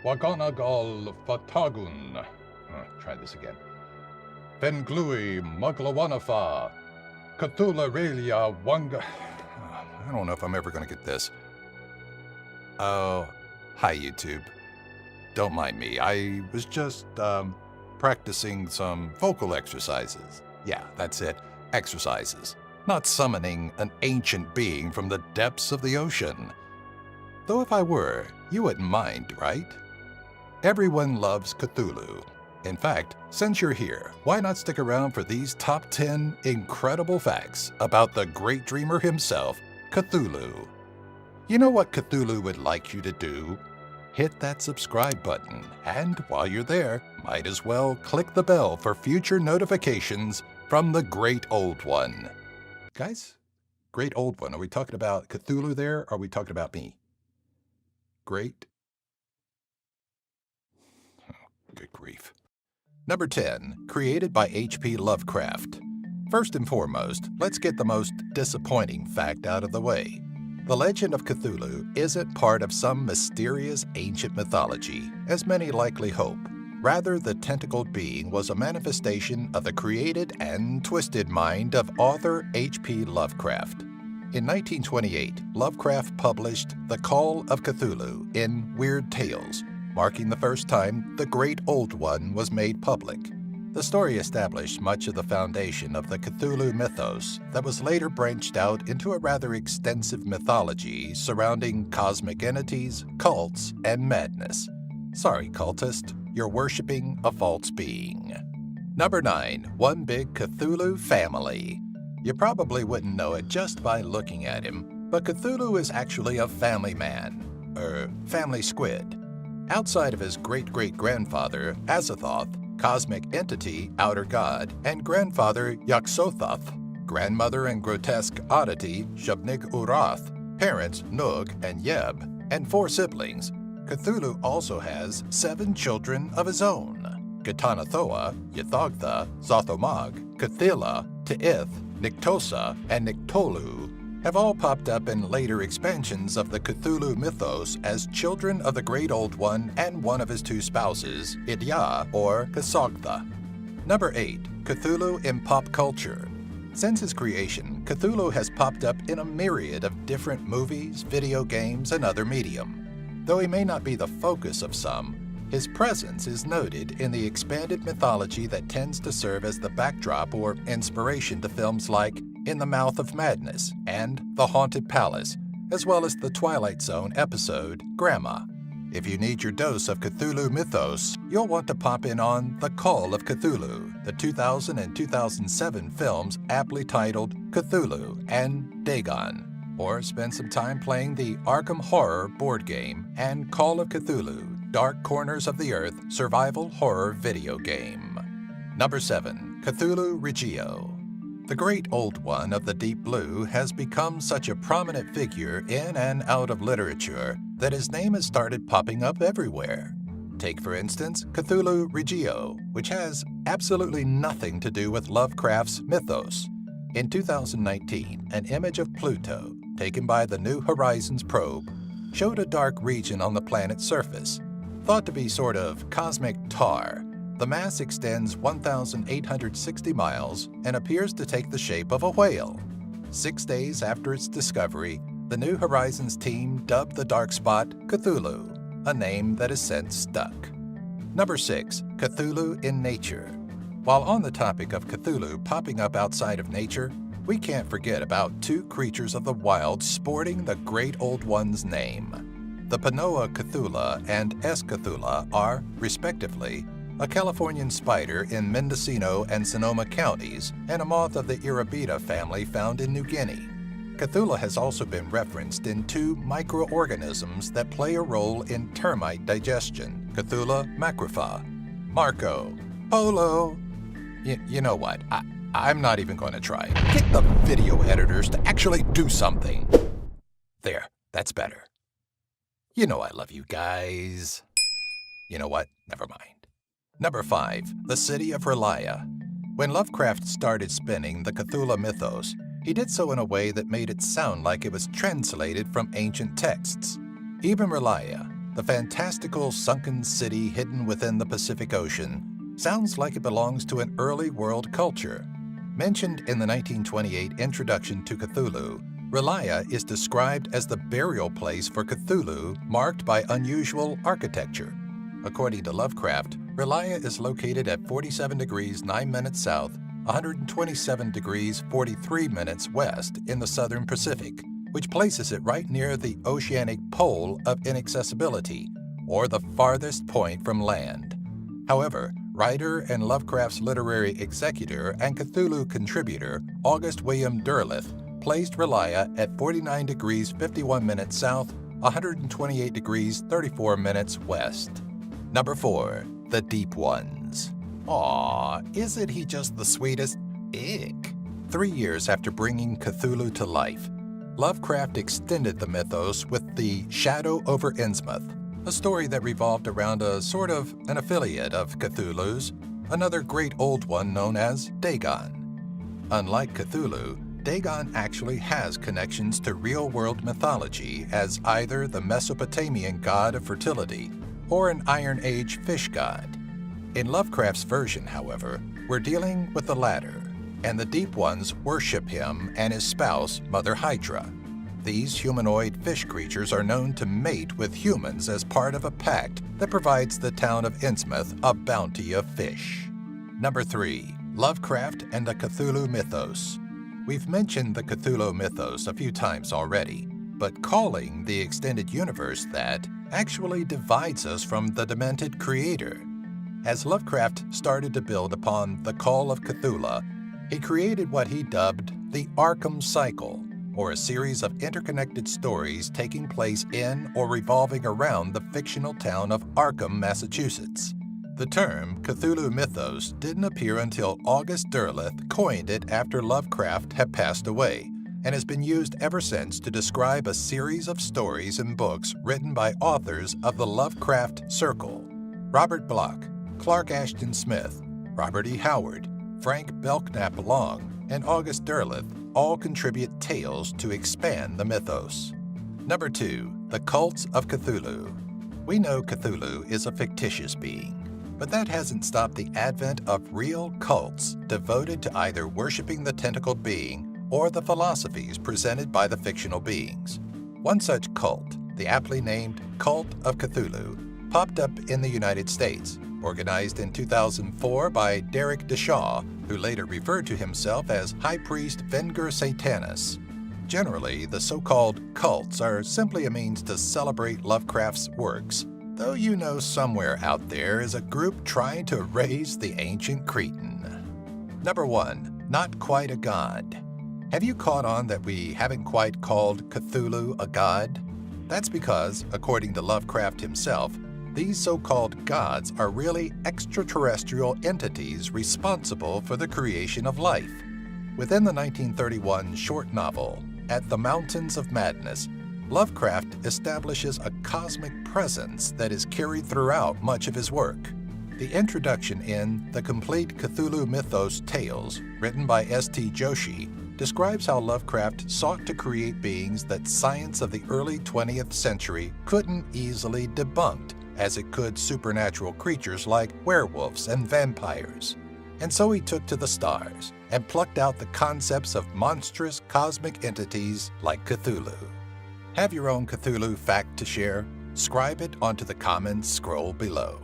Waganagal Fatagun. Try this again. Fenglui Muglawanafa. Cthulhu Regio Wanga. I don't know if I'm ever going to get this. Oh, hi YouTube. Don't mind me. I was just practicing some vocal exercises. Yeah, that's it. Exercises. Not summoning an ancient being from the depths of the ocean. Though if I were, you wouldn't mind, right? Everyone loves Cthulhu. In fact, since you're here, why not stick around for these top 10 incredible facts about the great dreamer himself, Cthulhu. You know what Cthulhu would like you to do? Hit that subscribe button, and while you're there, might as well click the bell for future notifications from the Great Old One. Guys, Great Old One, are we talking about Cthulhu there, or are we talking about me? Great? Oh, good grief. Number 10, created by H.P. Lovecraft. First and foremost, let's get the most disappointing fact out of the way. The legend of Cthulhu isn't part of some mysterious ancient mythology, as many likely hope. Rather, the tentacled being was a manifestation of the created and twisted mind of author H.P. Lovecraft. In 1928, Lovecraft published The Call of Cthulhu in Weird Tales, marking the first time the Great Old One was made public. The story established much of the foundation of the Cthulhu mythos that was later branched out into a rather extensive mythology surrounding cosmic entities, cults, and madness. Sorry, cultist, you're worshipping a false being. Number 9, One Big Cthulhu Family. You probably wouldn't know it just by looking at him, but Cthulhu is actually a family man, or family squid. Outside of his great-great-grandfather, Azathoth, cosmic entity, outer god, and grandfather, Yog-Sothoth, grandmother and grotesque oddity, Shub-Niggurath, parents, Nug and Yeb, and 4 siblings, Cthulhu also has 7 children of his own. Ghatanothoa, Ythogtha, Zothomog, Cthulhu, Teith, Nyctosa, and Nyctolu have all popped up in later expansions of the Cthulhu mythos as children of the Great Old One and one of his 2 spouses, Idya or Kasogtha. Number 8, Cthulhu in pop culture. Since his creation, Cthulhu has popped up in a myriad of different movies, video games, and other medium. Though he may not be the focus of some, his presence is noted in the expanded mythology that tends to serve as the backdrop or inspiration to films like In the Mouth of Madness and The Haunted Palace, as well as the Twilight Zone episode Grandma. If you need your dose of Cthulhu mythos, you'll want to pop in on The Call of Cthulhu, the 2000 and 2007 films aptly titled Cthulhu and Dagon, or spend some time playing the Arkham Horror board game and Call of Cthulhu, Dark Corners of the Earth survival horror video game. Number 7, Cthulhu Regio. The Great Old One of the Deep Blue has become such a prominent figure in and out of literature that his name has started popping up everywhere. Take, for instance, Cthulhu Regio, which has absolutely nothing to do with Lovecraft's Mythos. In 2019, an image of Pluto, taken by the New Horizons probe, showed a dark region on the planet's surface. Thought to be sort of cosmic tar, the mass extends 1,860 miles and appears to take the shape of a whale. 6 days after its discovery, the New Horizons team dubbed the dark spot Cthulhu, a name that has since stuck. Number 6, Cthulhu in nature. While on the topic of Cthulhu popping up outside of nature, we can't forget about 2 creatures of the wild sporting the Great Old One's name. The Panoa Cthulhu and S. Cthulhu are, respectively, a Californian spider in Mendocino and Sonoma counties and a moth of the Irabida family found in New Guinea. Cthulhu has also been referenced in 2 microorganisms that play a role in termite digestion, Cthulhu macropha, Marco, Polo. You know what? I'm not even going to try. Get the video editors to actually do something. There, that's better. You know I love you guys. You know what? Never mind. Number 5, the city of Relaya. When Lovecraft started spinning the Cthulhu mythos, he did so in a way that made it sound like it was translated from ancient texts. Even Relaya, The fantastical sunken city hidden within the Pacific Ocean sounds like it belongs to an early world culture. Mentioned in the 1928 Introduction to Cthulhu, Relaya is described as the burial place for Cthulhu marked by unusual architecture. According to Lovecraft, Relaya is located at 47 degrees 9 minutes south, 127 degrees 43 minutes west in the southern Pacific, which places it right near the oceanic pole of inaccessibility, or the farthest point from land. However, writer and Lovecraft's literary executor and Cthulhu contributor August William Derleth placed Relaya at 49 degrees 51 minutes south, 128 degrees 34 minutes west. Number 4. The Deep Ones. Aw, isn't he just the sweetest? Ick. 3 years after bringing Cthulhu to life, Lovecraft extended the mythos with The Shadow over Innsmouth, a story that revolved around a sort of an affiliate of Cthulhu's, another great old one known as Dagon. Unlike Cthulhu, Dagon actually has connections to real-world mythology as either the Mesopotamian god of fertility or an Iron Age fish god. In Lovecraft's version, however, we're dealing with the latter, and the Deep Ones worship him and his spouse, Mother Hydra. These humanoid fish creatures are known to mate with humans as part of a pact that provides the town of Innsmouth a bounty of fish. Number 3. Lovecraft and the Cthulhu Mythos. We've mentioned the Cthulhu Mythos a few times already, but calling the extended universe that actually divides us from the demented creator. As Lovecraft started to build upon the Call of Cthulhu, he created what he dubbed the Arkham Cycle, or a series of interconnected stories taking place in or revolving around the fictional town of Arkham, Massachusetts. The term Cthulhu Mythos didn't appear until August Derleth coined it after Lovecraft had passed away, and has been used ever since to describe a series of stories and books written by authors of the Lovecraft Circle. Robert Bloch, Clark Ashton Smith, Robert E. Howard, Frank Belknap Long, and August Derleth all contribute tales to expand the mythos. Number 2. The Cults of Cthulhu. We know Cthulhu is a fictitious being, but that hasn't stopped the advent of real cults devoted to either worshiping the tentacled being or the philosophies presented by the fictional beings. One such cult, the aptly named Cult of Cthulhu, popped up in the United States, organized in 2004 by Derek Deshaw, who later referred to himself as High Priest Venger Satanis. Generally, the so-called cults are simply a means to celebrate Lovecraft's works, though you know somewhere out there is a group trying to raise the ancient Cretan. Number 1. Not quite a god. Have you caught on that we haven't quite called Cthulhu a god? That's because, according to Lovecraft himself, these so-called gods are really extraterrestrial entities responsible for the creation of life. Within the 1931 short novel, At the Mountains of Madness, Lovecraft establishes a cosmic presence that is carried throughout much of his work. The introduction in The Complete Cthulhu Mythos Tales, written by S.T. Joshi, describes how Lovecraft sought to create beings that science of the early 20th century couldn't easily debunk, as it could supernatural creatures like werewolves and vampires. And so he took to the stars and plucked out the concepts of monstrous cosmic entities like Cthulhu. Have your own Cthulhu fact to share? Scribe it onto the comments scroll below.